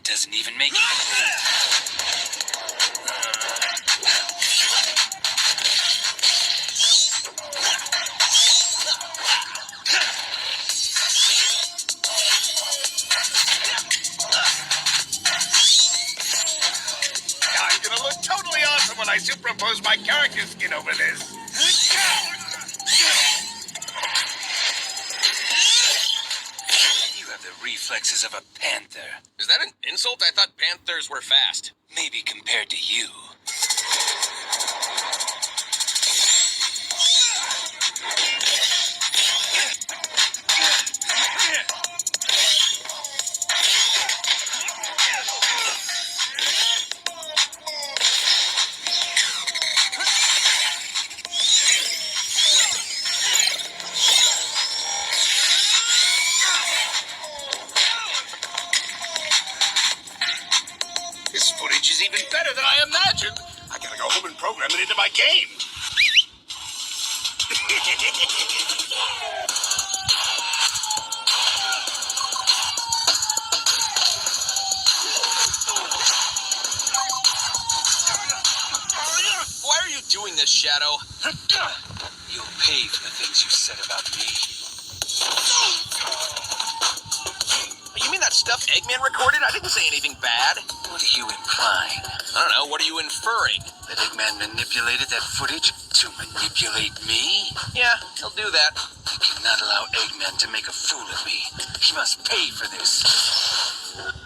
doesn't even make it. I'm gonna look totally awesome when I superimpose my character skin over this. You have the reflexes of a panther. Is that an insult? I thought panthers were fast. Maybe compared to you. This footage is even better than I imagined. I gotta go home and program it into my game. Why are you doing this, Shadow? You'll pay for the things you said about me. You mean that stuff Eggman recorded? I didn't say anything bad. What are you implying? I don't know. What are you inferring? That Eggman manipulated that footage to manipulate me? Yeah, he'll do that. I cannot allow Eggman to make a fool of me. He must pay for this.